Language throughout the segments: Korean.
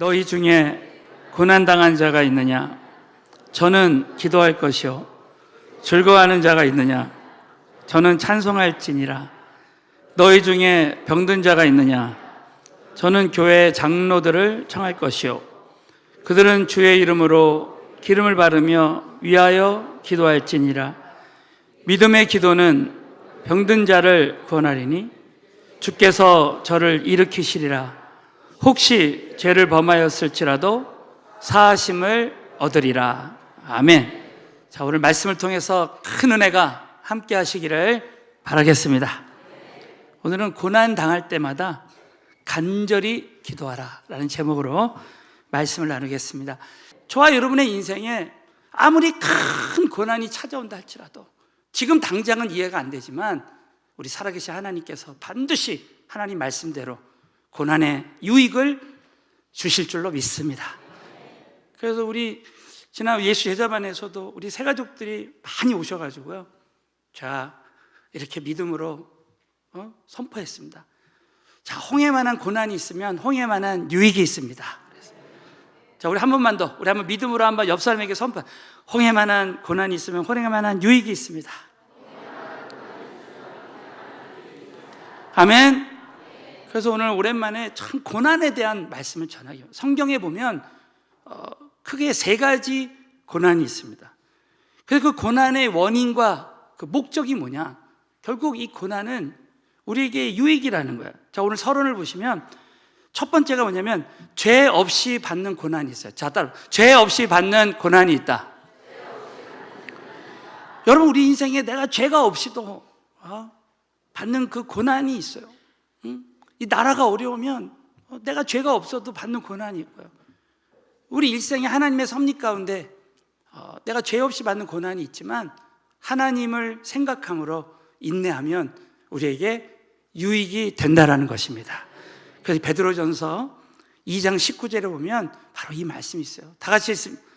너희 중에 고난당한 자가 있느냐? 저는 기도할 것이요. 즐거워하는 자가 있느냐? 저는 찬송할지니라. 너희 중에 병든 자가 있느냐? 저는 교회 장로들을 청할 것이요. 그들은 주의 이름으로 기름을 바르며 위하여 기도할지니라. 믿음의 기도는 병든 자를 구원하리니 주께서 저를 일으키시리라. 혹시 죄를 범하였을지라도 사하심을 얻으리라. 아멘. 자, 오늘 말씀을 통해서 큰 은혜가 함께 하시기를 바라겠습니다. 오늘은 고난 당할 때마다 간절히 기도하라 라는 제목으로 말씀을 나누겠습니다. 저와 여러분의 인생에 아무리 큰 고난이 찾아온다 할지라도 지금 당장은 이해가 안 되지만 우리 살아계신 하나님께서 반드시 하나님 말씀대로 고난의 유익을 주실 줄로 믿습니다. 그래서 우리 지난 예수 제자반에서도 우리 세 가족들이 많이 오셔가지고요, 자, 이렇게 믿음으로 선포했습니다. 자, 홍해만한 고난이 있으면 홍해만한 유익이 있습니다. 그래서 자, 우리 한 번만 더, 우리 한번 믿음으로 한번 옆 사람에게 선포. 홍해만한 고난이 있으면 홍해만한 유익이 있습니다. 아멘. 그래서 오늘 오랜만에 참 고난에 대한 말씀을 전하기. 성경에 보면 크게 세 가지 고난이 있습니다. 그래서 그 고난의 원인과 그 목적이 뭐냐? 결국 이 고난은 우리에게 유익이라는 거예요. 자, 오늘 서론을 보시면 첫 번째가 뭐냐면 죄 없이 받는 고난이 있어요. 자, 따라 죄 없이 받는 고난이 있다. 여러분, 우리 인생에 내가 죄가 없이도 받는 그 고난이 있어요. 이 나라가 어려우면 내가 죄가 없어도 받는 고난이 있고요. 우리 일생에 하나님의 섭리 가운데 내가 죄 없이 받는 고난이 있지만 하나님을 생각함으로 인내하면 우리에게 유익이 된다라는 것입니다. 그래서 베드로전서 2장 19절에 보면 바로 이 말씀이 있어요. 다 같이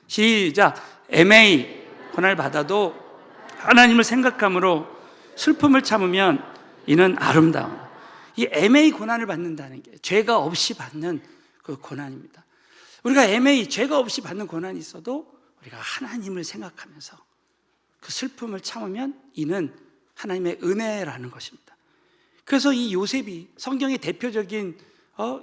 시작. MA 고난을 받아도 하나님을 생각함으로 슬픔을 참으면 이는 아름다운. 이 MA 고난을 받는다는 게 죄가 없이 받는 그 고난입니다. 우리가 MA 죄가 없이 받는 고난이 있어도 우리가 하나님을 생각하면서 그 슬픔을 참으면 이는 하나님의 은혜라는 것입니다. 그래서 이 요셉이 성경의 대표적인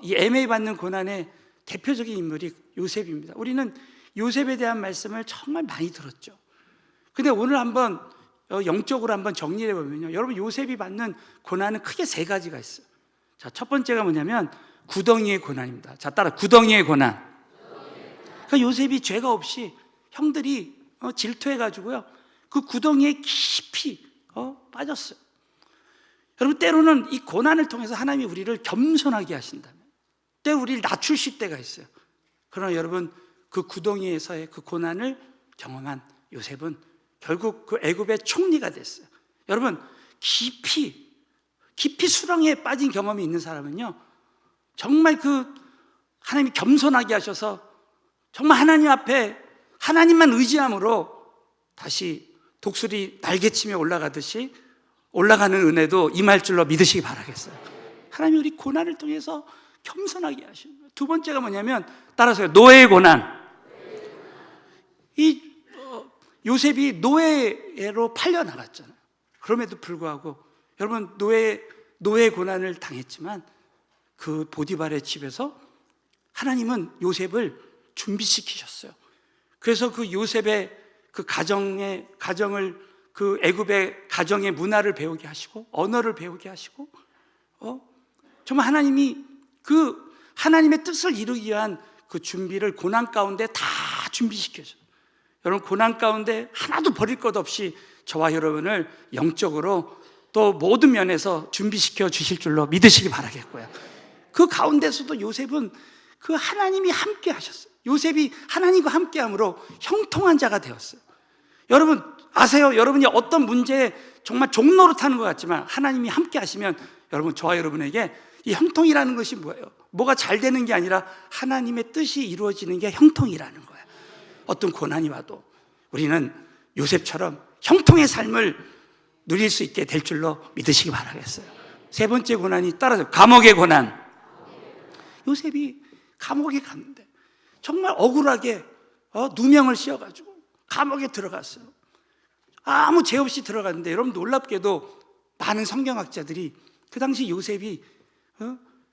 이 MA 받는 고난의 대표적인 인물이 요셉입니다. 우리는 요셉에 대한 말씀을 정말 많이 들었죠. 근데 오늘 한번 영적으로 한번 정리해 보면요, 여러분, 요셉이 받는 고난은 크게 세 가지가 있어요. 자, 첫 번째가 뭐냐면 구덩이의 고난입니다. 자, 따라 구덩이의 고난. 그러니까 요셉이 죄가 없이 형들이 질투해 가지고요, 그 구덩이에 깊이 빠졌어요. 여러분, 때로는 이 고난을 통해서 하나님이 우리를 겸손하게 하신다면 때로 우리를 낮추실 때가 있어요. 그러나 여러분, 그 구덩이에서의 그 고난을 경험한 요셉은 결국 그 애굽의 총리가 됐어요. 여러분, 깊이 수렁에 빠진 경험이 있는 사람은요, 정말 그 하나님이 겸손하게 하셔서 정말 하나님 앞에 하나님만 의지함으로 다시 독수리 날개치며 올라가듯이 올라가는 은혜도 임할 줄로 믿으시기 바라겠어요. 하나님이 우리 고난을 통해서 겸손하게 하시는 거예요. 두 번째가 뭐냐면, 따라서요, 노예의 고난. 이 요셉이 노예로 팔려나갔잖아요. 그럼에도 불구하고 여러분, 노예 고난을 당했지만 그 보디발의 집에서 하나님은 요셉을 준비시키셨어요. 그래서 그 요셉의 그 가정을 그 애굽의 가정의 문화를 배우게 하시고 언어를 배우게 하시고 정말 하나님이 그 하나님의 뜻을 이루기 위한 그 준비를 고난 가운데 다 준비시켜줘요. 여러분, 고난 가운데 하나도 버릴 것 없이 저와 여러분을 영적으로 또 모든 면에서 준비시켜 주실 줄로 믿으시기 바라겠고요. 그 가운데서도 요셉은 그 하나님이 함께 하셨어요. 요셉이 하나님과 함께함으로 형통한 자가 되었어요. 여러분 아세요? 여러분이 어떤 문제에 정말 종노릇하는 것 같지만 하나님이 함께 하시면 여러분, 저와 여러분에게 이 형통이라는 것이 뭐예요? 뭐가 잘 되는 게 아니라 하나님의 뜻이 이루어지는 게 형통이라는 거예요. 어떤 고난이 와도 우리는 요셉처럼 형통의 삶을 누릴 수 있게 될 줄로 믿으시기 바라겠어요. 세 번째 고난이 따라서 감옥의 고난. 요셉이 감옥에 갔는데 정말 억울하게 누명을 씌워가지고 감옥에 들어갔어요. 아무 죄 없이 들어갔는데, 여러분 놀랍게도 많은 성경학자들이 그 당시 요셉이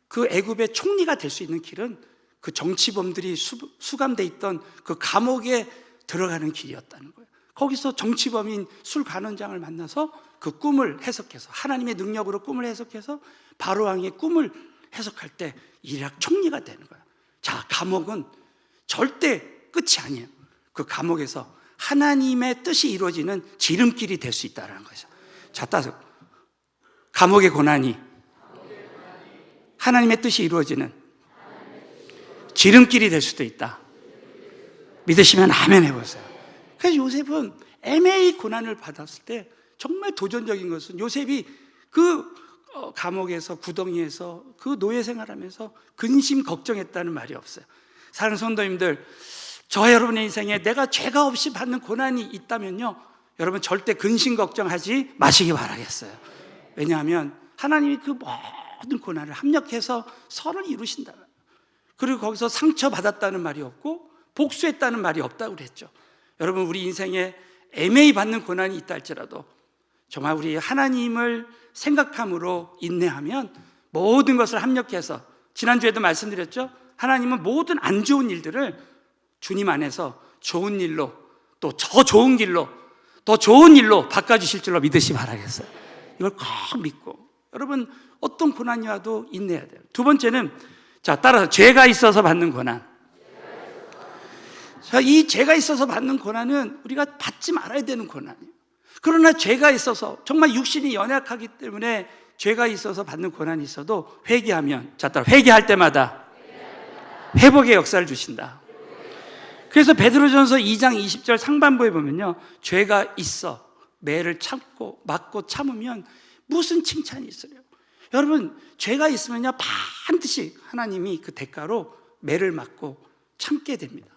그 애굽의 총리가 될 수 있는 길은 그 정치범들이 수감돼 있던 그 감옥에 들어가는 길이었다는 거예요. 거기서 정치범인 술관원장을 만나서 그 꿈을 해석해서, 하나님의 능력으로 꿈을 해석해서 바로왕의 꿈을 해석할 때 이rak 총리가 되는 거예요. 자, 감옥은 절대 끝이 아니에요. 그 감옥에서 하나님의 뜻이 이루어지는 지름길이 될 수 있다는 거죠. 자, 따서 감옥의 고난이 하나님의 뜻이 이루어지는 지름길이 될 수도 있다. 믿으시면 아멘 해보세요. 그래서 요셉은 애매히 고난을 받았을 때 정말 도전적인 것은, 요셉이 그 감옥에서, 구덩이에서 그 노예 생활하면서 근심 걱정했다는 말이 없어요. 사랑하는 성도님들, 저 여러분의 인생에 내가 죄가 없이 받는 고난이 있다면요, 여러분 절대 근심 걱정하지 마시기 바라겠어요. 왜냐하면 하나님이 그 모든 고난을 합력해서 선을 이루신다. 그리고 거기서 상처받았다는 말이 없고 복수했다는 말이 없다고 그랬죠. 여러분, 우리 인생에 애매히 받는 고난이 있다 할지라도 정말 우리 하나님을 생각함으로 인내하면 모든 것을 합력해서, 지난주에도 말씀드렸죠, 하나님은 모든 안 좋은 일들을 주님 안에서 좋은 일로, 또 더 좋은 길로, 더 좋은 일로 바꿔주실 줄로 믿으시 바라겠어요. 이걸 꼭 믿고, 여러분 어떤 고난이 와도 인내해야 돼요. 두 번째는, 자, 따라서 죄가 있어서 받는 고난. 자, 이 죄가 있어서 받는 고난은 우리가 받지 말아야 되는 고난이에요. 그러나 죄가 있어서, 정말 육신이 연약하기 때문에 죄가 있어서 받는 고난이 있어도 회개하면, 자, 따라 회개할 때마다 회복의 역사를 주신다. 그래서 베드로전서 2장 20절 상반부에 보면요, 죄가 있어 매를 참고 맞고 참으면 무슨 칭찬이 있어요. 여러분, 죄가 있으면요 반드시 하나님이 그 대가로 매를 맞고 참게 됩니다.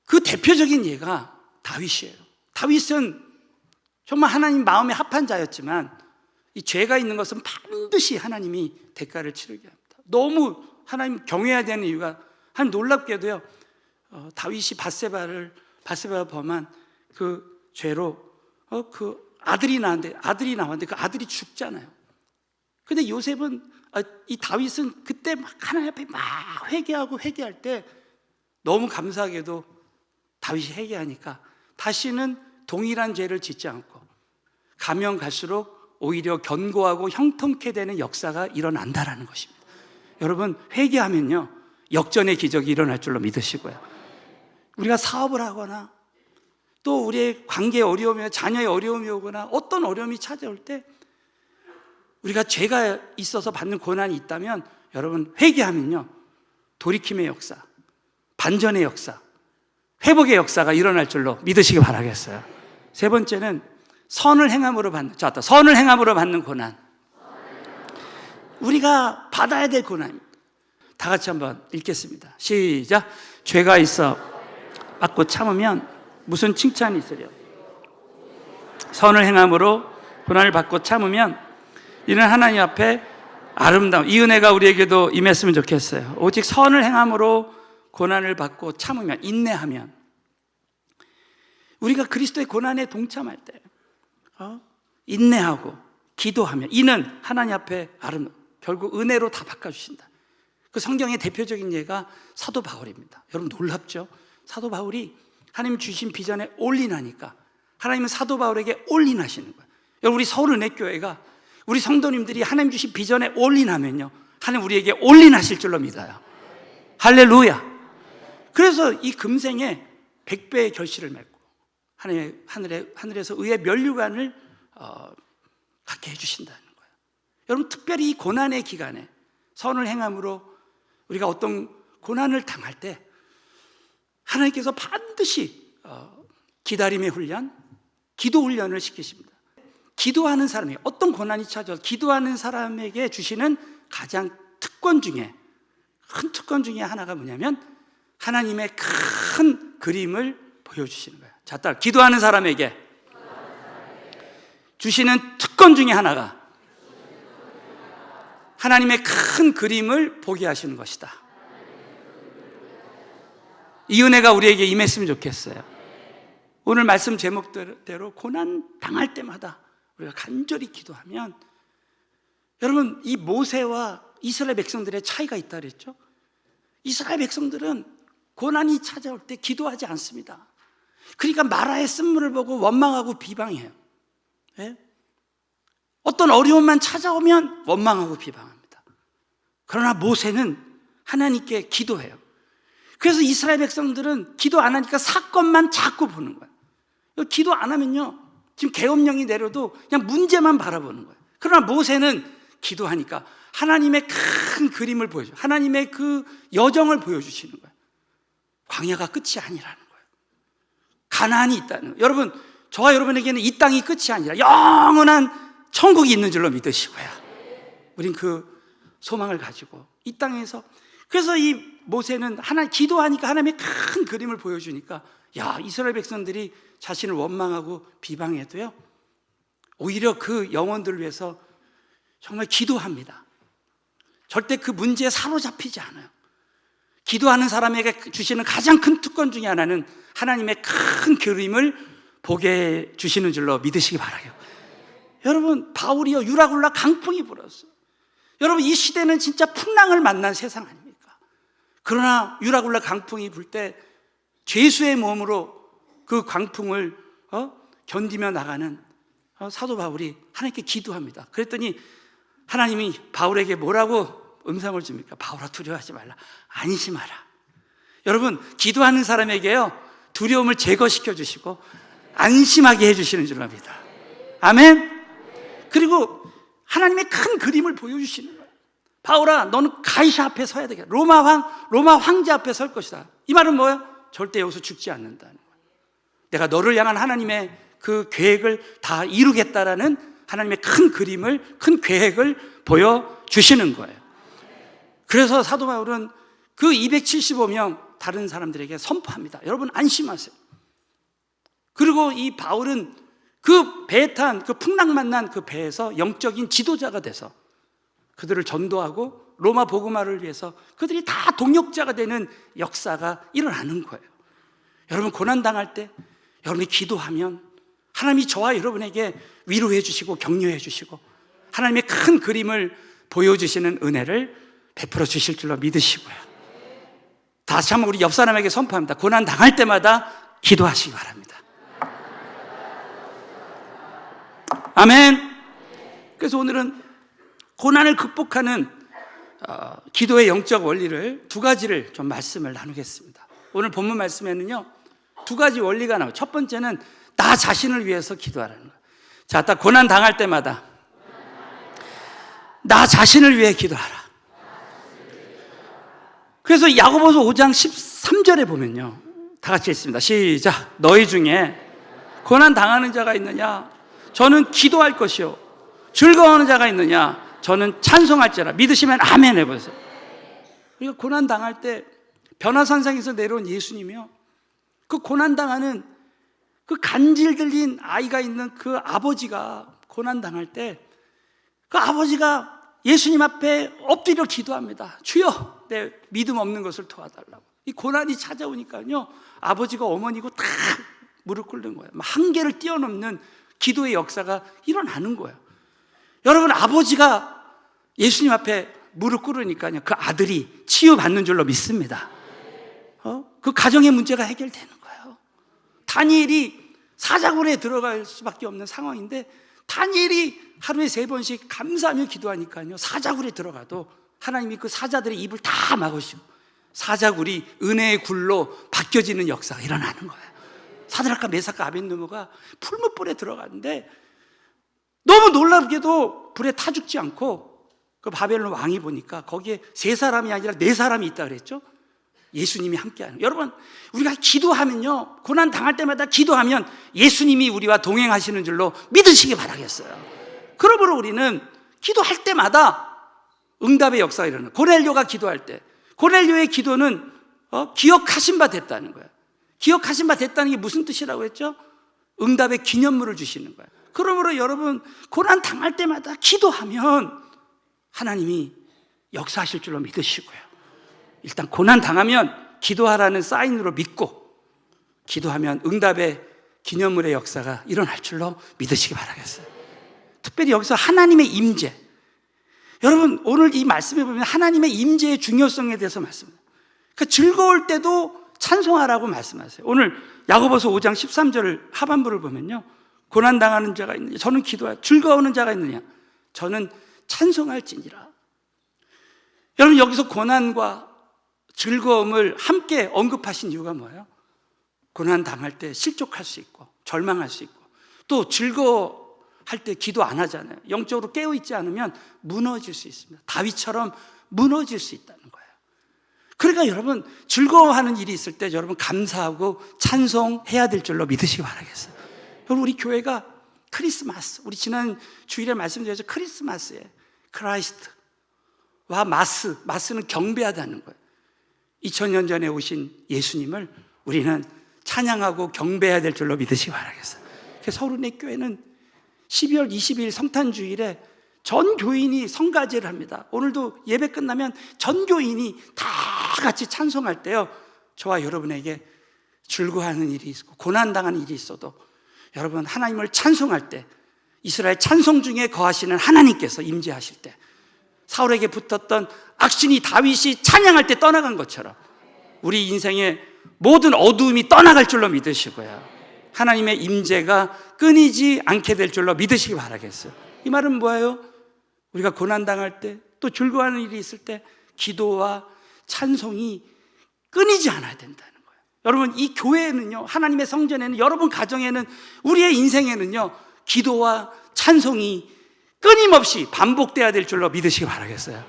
그 대표적인 예가 다윗이에요. 다윗은 정말 하나님 마음에 합한 자였지만 이 죄가 있는 것은 반드시 하나님이 대가를 치르게 합니다. 너무 하나님 경외해야 되는 이유가, 한 놀랍게도요, 다윗이 바세바가 범한 그 죄로 그 아들이 나왔는데 그 아들이 죽잖아요. 근데 요셉은, 이 다윗은 그때 막 하나님 앞에 막 회개할 때 너무 감사하게도 다윗이 회개하니까 다시는 동일한 죄를 짓지 않고 가면 갈수록 오히려 견고하고 형통케 되는 역사가 일어난다라는 것입니다. 여러분, 회개하면요 역전의 기적이 일어날 줄로 믿으시고요, 우리가 사업을 하거나 또 우리의 관계에 어려움이, 자녀의 어려움이 오거나 어떤 어려움이 찾아올 때 우리가 죄가 있어서 받는 고난이 있다면, 여러분 회개하면요 돌이킴의 역사, 반전의 역사, 회복의 역사가 일어날 줄로 믿으시기 바라겠어요. 세 번째는 선을 행함으로 받는, 자, 선을 행함으로 받는 고난. 우리가 받아야 될 고난입니다. 다 같이 한번 읽겠습니다. 시작. 죄가 있어 받고 참으면 무슨 칭찬이 있으려. 선을 행함으로 고난을 받고 참으면 이는 하나님 앞에 아름다운, 이 은혜가 우리에게도 임했으면 좋겠어요. 오직 선을 행함으로 고난을 받고 참으면, 인내하면, 우리가 그리스도의 고난에 동참할 때 인내하고 기도하면 이는 하나님 앞에 아름다운, 결국 은혜로 다 바꿔주신다. 그 성경의 대표적인 예가 사도 바울입니다. 여러분 놀랍죠? 사도 바울이 하나님 주신 비전에 올인하니까 하나님은 사도 바울에게 올인하시는 거예요. 여러분, 우리 서울은혜교회가, 우리 성도님들이 하나님 주신 비전에 올인하면요 하나님 우리에게 올인하실 줄로 믿어요. 할렐루야. 그래서 이 금생에 100배의 결실을 맺고 하늘에서 의의 면류관을 갖게 해주신다는 거예요. 여러분, 특별히 이 고난의 기간에 선을 행함으로 우리가 어떤 고난을 당할 때 하나님께서 반드시 기다림의 훈련, 기도 훈련을 시키십니다. 기도하는 사람이, 어떤 고난이 찾아와서 기도하는 사람에게 주시는 가장 특권 중에, 큰 특권 중에 하나가 뭐냐면 하나님의 큰 그림을 보여주시는 거예요. 자, 따라 기도하는 사람에게 주시는 특권 중에 하나가 하나님의 큰 그림을 보게 하시는 것이다. 이 은혜가 우리에게 임했으면 좋겠어요. 오늘 말씀 제목대로 고난 당할 때마다 우리가 간절히 기도하면, 여러분, 이 모세와 이스라엘 백성들의 차이가 있다 그랬죠? 이스라엘 백성들은 고난이 찾아올 때 기도하지 않습니다. 그러니까 마라의 쓴물을 보고 원망하고 비방해요. 예? 어떤 어려움만 찾아오면 원망하고 비방합니다. 그러나 모세는 하나님께 기도해요. 그래서 이스라엘 백성들은 기도 안 하니까 사건만 자꾸 보는 거예요. 기도 안 하면요, 지금 계엄령이 내려도 그냥 문제만 바라보는 거예요. 그러나 모세는 기도하니까 하나님의 큰 그림을 보여줘요. 하나님의 그 여정을 보여주시는 거예요. 광야가 끝이 아니라는 거예요. 가나안이 있다는 거예요. 여러분, 저와 여러분에게는 이 땅이 끝이 아니라 영원한 천국이 있는 줄로 믿으시고요, 우린 그 소망을 가지고 이 땅에서, 그래서 이 모세는 기도하니까 하나님의 큰 그림을 보여주니까, 야, 이스라엘 백성들이 자신을 원망하고 비방해도요, 오히려 그 영혼들을 위해서 정말 기도합니다. 절대 그 문제에 사로잡히지 않아요. 기도하는 사람에게 주시는 가장 큰 특권 중에 하나는 하나님의 큰 그림을 보게 주시는 줄로 믿으시기 바라요. 여러분, 바울이요, 유라굴라 강풍이 불었어요. 여러분, 이 시대는 진짜 풍랑을 만난 세상 아닙니까? 그러나 유라굴라 강풍이 불 때 죄수의 몸으로 그 강풍을 견디며 나가는 사도 바울이 하나님께 기도합니다. 그랬더니 하나님이 바울에게 뭐라고 음성을 줍니까? 바울아, 두려워하지 말라, 안심하라. 여러분, 기도하는 사람에게요, 두려움을 제거시켜 주시고 안심하게 해주시는 줄 압니다. 아멘. 그리고 하나님의 큰 그림을 보여주시는 거예요. 바울아, 너는 가이사 앞에 서야 되겠다. 로마 황제 앞에 설 것이다. 이 말은 뭐예요? 절대 여기서 죽지 않는다는 거예요. 내가 너를 향한 하나님의 그 계획을 다 이루겠다라는 하나님의 큰 그림을, 큰 계획을 보여주시는 거예요. 그래서 사도 바울은 그 275명 다른 사람들에게 선포합니다. 여러분, 안심하세요. 그리고 이 바울은 그 배에 탄, 그 풍랑 만난 그 배에서 영적인 지도자가 돼서 그들을 전도하고 로마 복음화를 위해서 그들이 다 동역자가 되는 역사가 일어나는 거예요. 여러분, 고난당할 때 여러분이 기도하면 하나님이 저와 여러분에게 위로해 주시고 격려해 주시고 하나님의 큰 그림을 보여주시는 은혜를 베풀어 주실 줄로 믿으시고요, 다시 한번 우리 옆 사람에게 선포합니다. 고난 당할 때마다 기도하시기 바랍니다. 아멘. 그래서 오늘은 고난을 극복하는 기도의 영적 원리를 두 가지를 좀 말씀을 나누겠습니다. 오늘 본문 말씀에는요, 두 가지 원리가 나와요. 첫 번째는 나 자신을 위해서 기도하라는 거예요. 자, 딱 고난 당할 때마다 나 자신을 위해 기도하라. 그래서 야고보서 5장 13절에 보면요, 다 같이 읽습니다. 시작. 너희 중에 고난 당하는 자가 있느냐? 저는 기도할 것이요. 즐거워하는 자가 있느냐? 저는 찬송할지라. 믿으시면 아멘 해보세요. 우리가 고난 당할 때 변화산상에서 내려온 예수님이요, 그 고난 당하는 그 간질 들린 아이가 있는 그 아버지가 고난 당할 때 그 아버지가 예수님 앞에 엎드려 기도합니다. 주여, 내 믿음 없는 것을 도와달라고. 이 고난이 찾아오니까요, 아버지가 어머니고 다 무릎 꿇는 거예요. 한계를 뛰어넘는 기도의 역사가 일어나는 거예요. 여러분, 아버지가 예수님 앞에 무릎 꿇으니까요, 그 아들이 치유받는 줄로 믿습니다. 그 가정의 문제가 해결되는 거예요. 다니엘이 사자굴에 들어갈 수밖에 없는 상황인데 다니엘이 하루에 3번씩 감사하며 기도하니까요, 사자굴에 들어가도 하나님이 그 사자들의 입을 다 막으시고 사자굴이 은혜의 굴로 바뀌어지는 역사가 일어나는 거예요. 사드락과 메삭과 아벳느고가 풀무불에 들어갔는데 너무 놀랍게도 불에 타 죽지 않고 그 바벨론 왕이 보니까 거기에 3사람이 아니라 4사람이 있다 그랬죠. 예수님이 함께하는. 여러분, 우리가 기도하면요, 고난 당할 때마다 기도하면 예수님이 우리와 동행하시는 줄로 믿으시기 바라겠어요. 그러므로 우리는 기도할 때마다 응답의 역사가 일어나요. 고넬료가 기도할 때 고넬료의 기도는 기억하신 바 됐다는 거예요. 기억하신 바 됐다는 게 무슨 뜻이라고 했죠? 응답의 기념물을 주시는 거예요. 그러므로 여러분, 고난 당할 때마다 기도하면 하나님이 역사하실 줄로 믿으시고요, 일단 고난 당하면 기도하라는 사인으로 믿고 기도하면 응답의 기념물의 역사가 일어날 줄로 믿으시기 바라겠어요. 특별히 여기서 하나님의 임재, 여러분 오늘 이 말씀에 보면 하나님의 임재의 중요성에 대해서 말씀해요. 그러니까 즐거울 때도 찬송하라고 말씀하세요. 오늘 야고보서 5장 13절 하반부를 보면요, 고난당하는 자가 있느냐, 저는 기도하여. 즐거워하는 자가 있느냐, 저는 찬송할지니라. 여러분 여기서 고난과 즐거움을 함께 언급하신 이유가 뭐예요? 고난 당할 때 실족할 수 있고 절망할 수 있고, 또 즐거워할 때 기도 안 하잖아요. 영적으로 깨어있지 않으면 무너질 수 있습니다. 다윗처럼 무너질 수 있다는 거예요. 그러니까 여러분 즐거워하는 일이 있을 때 여러분 감사하고 찬송해야 될 줄로 믿으시기 바라겠어요. 여러분 우리 교회가 크리스마스, 우리 지난 주일에 말씀드렸죠. 크리스마스에 크라이스트와 마스는 경배하다는 거예요. 2000년 전에 오신 예수님을 우리는 찬양하고 경배해야 될 줄로 믿으시기 바라겠어요. 그래서 서울은혜 교회는 12월 20일 성탄주일에 전 교인이 성가제를 합니다. 오늘도 예배 끝나면 전 교인이 다 같이 찬송할 때요, 저와 여러분에게 즐거워하는 일이 있고 고난당하는 일이 있어도 여러분 하나님을 찬송할 때, 이스라엘 찬송 중에 거하시는 하나님께서 임재하실 때, 사울에게 붙었던 악신이 다윗이 찬양할 때 떠나간 것처럼 우리 인생의 모든 어두움이 떠나갈 줄로 믿으시고요, 하나님의 임재가 끊이지 않게 될 줄로 믿으시기 바라겠어요. 이 말은 뭐예요? 우리가 고난당할 때, 또 즐거워하는 일이 있을 때 기도와 찬송이 끊이지 않아야 된다는 거예요. 여러분 이 교회에는요, 하나님의 성전에는, 여러분 가정에는, 우리의 인생에는요, 기도와 찬송이 끊임없이 반복돼야 될 줄로 믿으시기 바라겠어요.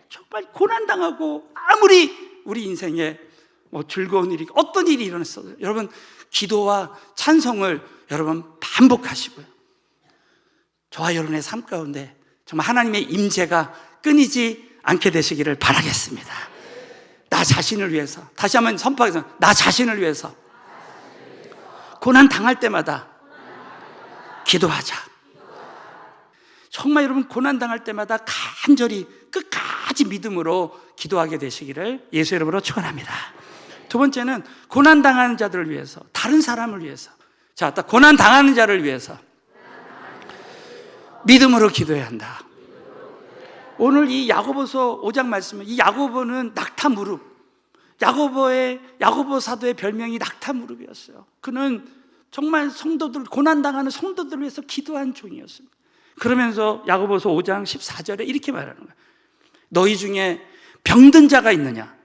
정말 고난당하고 아무리 우리 인생에 즐거운 일이, 어떤 일이 일어났어도 여러분 기도와 찬송을 여러분 반복하시고요, 저와 여러분의 삶 가운데 정말 하나님의 임재가 끊이지 않게 되시기를 바라겠습니다. 나 자신을 위해서, 다시 한번 선포하겠습니다. 나 자신을 위해서 고난 당할 때마다 기도하자. 정말 여러분 고난 당할 때마다 간절히 끝까지 믿음으로 기도하게 되시기를 예수 이름으로 축원합니다. 두 번째는 고난 당하는 자들을 위해서, 다른 사람을 위해서, 자, 고난 당하는 자를 위해서 믿음으로 기도해야 한다. 오늘 이 야고보서 5장 말씀은, 이 야고보는 낙타무릎, 야고보 사도의 별명이 낙타무릎이었어요. 그는 정말 성도들, 고난당하는 성도들을 위해서 기도한 종이었습니다. 그러면서 야고보서 5장 14절에 이렇게 말하는 거예요. 너희 중에 병든 자가 있느냐?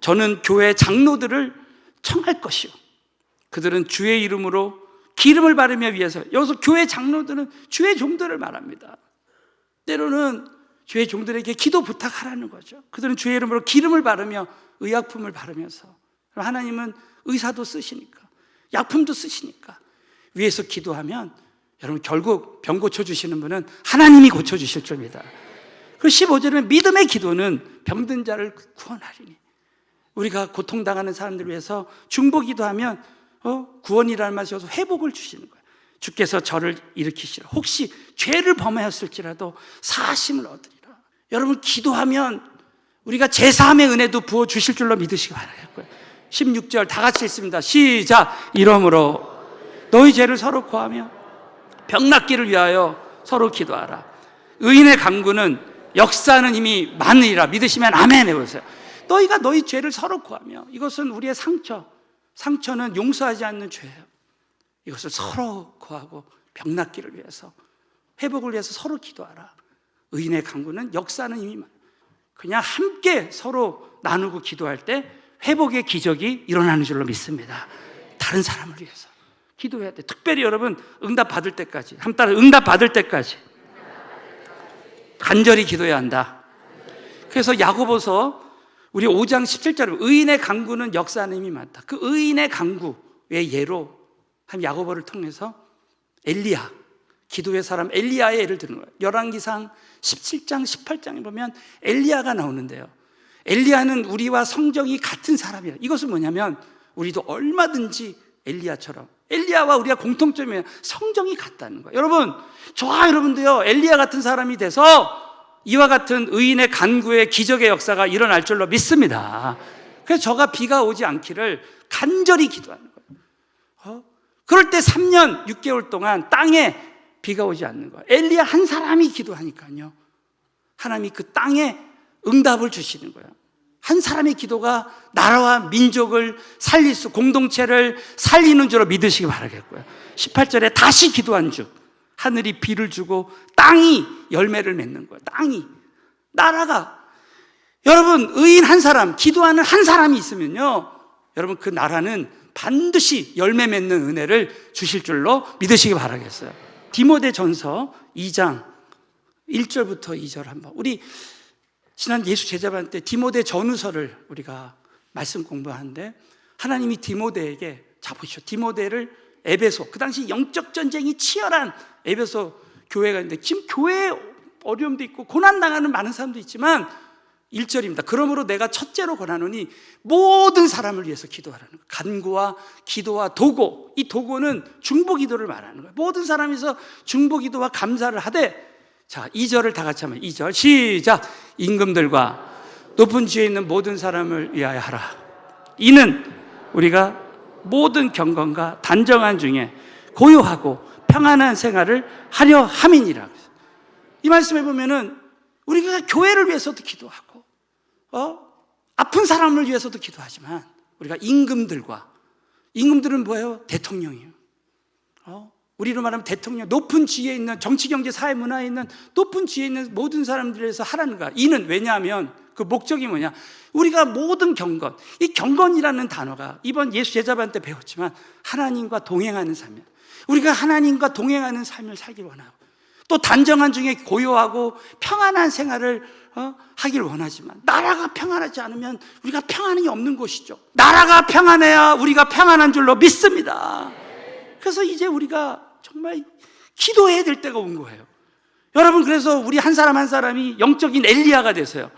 저는 교회 장로들을 청할 것이요, 그들은 주의 이름으로 기름을 바르며 위해서, 여기서 교회 장로들은 주의 종들을 말합니다. 때로는 주의 종들에게 기도 부탁하라는 거죠. 그들은 주의 이름으로 기름을 바르며 의약품을 바르면서, 하나님은 의사도 쓰시니까 약품도 쓰시니까 위에서 기도하면 여러분 결국 병 고쳐주시는 분은 하나님이 고쳐주실 줄입니다. 그리고 15절에 믿음의 기도는 병든 자를 구원하리니, 우리가 고통당하는 사람들을 위해서 중보 기도하면 구원이라는 말이어서 회복을 주시는 거예요. 주께서 저를 일으키시라, 혹시 죄를 범하였을지라도 사하심을 얻으리라. 여러분 기도하면 우리가 제사함의 은혜도 부어주실 줄로 믿으시기 바라겠고요. 16절 다 같이 읽습니다. 시작. 이러므로 너희 죄를 서로 고하며 병 낫기를 위하여 서로 기도하라. 의인의 간구는 역사하는 힘이 많으리라. 믿으시면 아멘 해보세요. 너희가 너희 죄를 서로 고하며, 이것은 우리의 상처는 용서하지 않는 죄예요. 이것을 서로 고하고 병 낫기를 위해서, 회복을 위해서 서로 기도하라. 의인의 간구는 역사하는 힘이 많아요. 그냥 함께 서로 나누고 기도할 때 회복의 기적이 일어나는 줄로 믿습니다. 다른 사람을 위해서 기도해야 돼. 특별히 여러분 응답 받을 때까지, 한 따라 응답 받을 때까지 간절히 기도해야 한다. 그래서 야고보서 우리 5장 17절에 의인의 간구는 역사하는 힘이 많다. 그 의인의 간구의 예로 한 야고보를 통해서 엘리야, 기도의 사람 엘리야의 예를 드는 거예요. 열왕기상 17장 18장에 보면 엘리야가 나오는데요, 엘리야는 우리와 성정이 같은 사람이에요. 이것은 뭐냐면 우리도 얼마든지 엘리야처럼, 엘리야와 우리가 공통점이 성정이 같다는 거예요. 여러분, 저와 여러분도요 엘리야 같은 사람이 돼서 이와 같은 의인의 간구의 기적의 역사가 일어날 줄로 믿습니다. 그래서 저가 비가 오지 않기를 간절히 기도하는 거예요. 그럴 때 3년 6개월 동안 땅에 비가 오지 않는 거예요. 엘리야 한 사람이 기도하니까요, 하나님이 그 땅에 응답을 주시는 거예요. 한 사람의 기도가 나라와 민족을 살릴 수, 공동체를 살리는 줄로 믿으시기 바라겠고요. 18절에 다시 기도한 즉 하늘이 비를 주고 땅이 열매를 맺는 거예요. 땅이, 나라가, 여러분 의인 한 사람, 기도하는 한 사람이 있으면요, 여러분 그 나라는 반드시 열매 맺는 은혜를 주실 줄로 믿으시기 바라겠어요. 디모데전서 2장 1절부터 2절 한번, 우리 지난 예수 제자반 때 디모데 전후서를 우리가 말씀 공부하는데, 하나님이 디모데에게, 자 보시죠, 디모데를 에베소, 그 당시 영적 전쟁이 치열한 에베소 교회가 있는데, 지금 교회에 어려움도 있고 고난당하는 많은 사람도 있지만 1절입니다. 그러므로 내가 첫째로 권하노니 모든 사람을 위해서 기도하라는 거예요. 간구와 기도와 도고, 이 도고는 중보기도를 말하는 거예요. 모든 사람에서 중보기도와 감사를 하되, 자 2절을 다 같이 하면, 2절 시작. 임금들과 높은 지에 있는 모든 사람을 위하여 하라. 이는 우리가 모든 경건과 단정한 중에 고요하고 평안한 생활을 하려 함이니라. 이 말씀에 보면은 우리가 교회를 위해서도 기도하고, 아픈 사람을 위해서도 기도하지만, 우리가 임금들과, 임금들은 뭐예요? 대통령이에요. 우리로 말하면 대통령, 높은 지위에 있는, 정치, 경제, 사회, 문화에 있는 높은 지위에 있는 모든 사람들에 대해서 하라는 거야. 이는 왜냐하면 그 목적이 뭐냐? 우리가 모든 경건, 이 경건이라는 단어가 이번 예수 제자반 때 배웠지만 하나님과 동행하는 삶이야. 우리가 하나님과 동행하는 삶을 살길 원하고, 또 단정한 중에 고요하고 평안한 생활을 하길 원하지만, 나라가 평안하지 않으면 우리가 평안이 없는 것이죠. 나라가 평안해야 우리가 평안한 줄로 믿습니다. 그래서 이제 우리가 정말 기도해야 될 때가 온 거예요. 여러분, 그래서 우리 한 사람 한 사람이 영적인 엘리야가 되세요.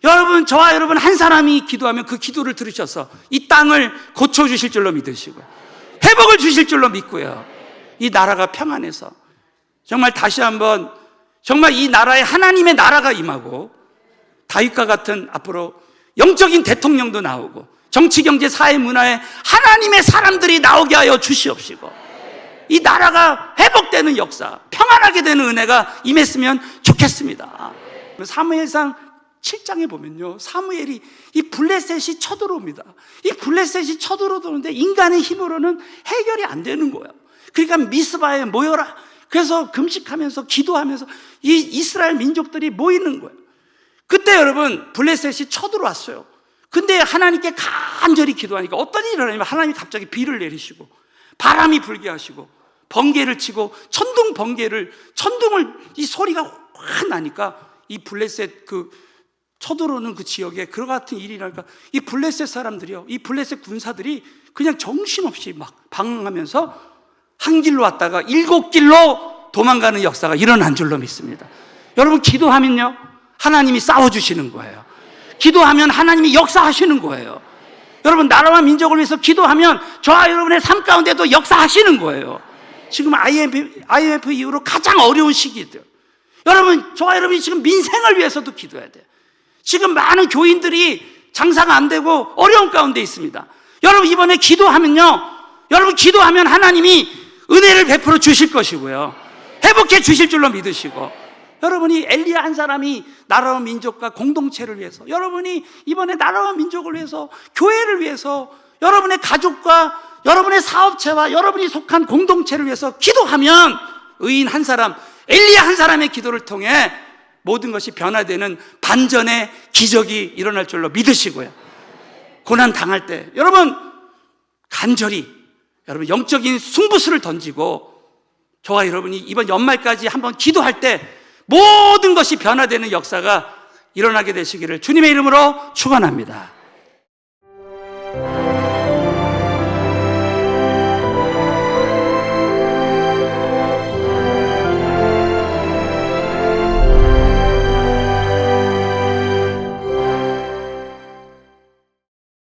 여러분, 저와 여러분 한 사람이 기도하면 그 기도를 들으셔서 이 땅을 고쳐주실 줄로 믿으시고요, 회복을 주실 줄로 믿고요, 이 나라가 평안해서 정말 다시 한번 정말 이 나라에 하나님의 나라가 임하고, 다윗과 같은 앞으로 영적인 대통령도 나오고, 정치, 경제, 사회, 문화에 하나님의 사람들이 나오게 하여 주시옵시고, 이 나라가 회복되는 역사, 평안하게 되는 은혜가 임했으면 좋겠습니다. 사무엘상 7장에 보면요, 사무엘이 이 블레셋이 쳐들어옵니다. 이 블레셋이 쳐들어오는데 인간의 힘으로는 해결이 안 되는 거예요. 그러니까 미스바에 모여라. 그래서 금식하면서 기도하면서 이 이스라엘 민족들이 모이는 거예요. 그때 여러분 블레셋이 쳐들어왔어요. 근데 하나님께 간절히 기도하니까 어떤 일이 일어나냐면, 하나님이 갑자기 비를 내리시고 바람이 불게 하시고 번개를 치고 천둥을, 이 소리가 확 나니까 이 블레셋 그 쳐들어오는 그 지역에 그와 같은 일이 나니까 이 블레셋 사람들이요, 이 블레셋 군사들이 그냥 정신없이 막 방황하면서 한 길로 왔다가 7길로 도망가는 역사가 일어난 줄로 믿습니다. 여러분, 기도하면요 하나님이 싸워주시는 거예요. 기도하면 하나님이 역사하시는 거예요. 여러분, 나라와 민족을 위해서 기도하면 저와 여러분의 삶 가운데도 역사하시는 거예요. 지금 IMF 이후로 가장 어려운 시기들, 여러분, 저와 여러분이 지금 민생을 위해서도 기도해야 돼요. 지금 많은 교인들이 장사가 안 되고 어려운 가운데 있습니다. 여러분, 이번에 기도하면요, 여러분 기도하면 하나님이 은혜를 베풀어 주실 것이고요, 회복해 주실 줄로 믿으시고, 여러분이 엘리야 한 사람이 나라와 민족과 공동체를 위해서, 여러분이 이번에 나라와 민족을 위해서, 교회를 위해서, 여러분의 가족과 여러분의 사업체와 여러분이 속한 공동체를 위해서 기도하면, 의인 한 사람, 엘리야 한 사람의 기도를 통해 모든 것이 변화되는 반전의 기적이 일어날 줄로 믿으시고요, 고난 당할 때 여러분 간절히 여러분 영적인 승부수를 던지고, 저와 여러분이 이번 연말까지 한번 기도할 때 모든 것이 변화되는 역사가 일어나게 되시기를 주님의 이름으로 축원합니다.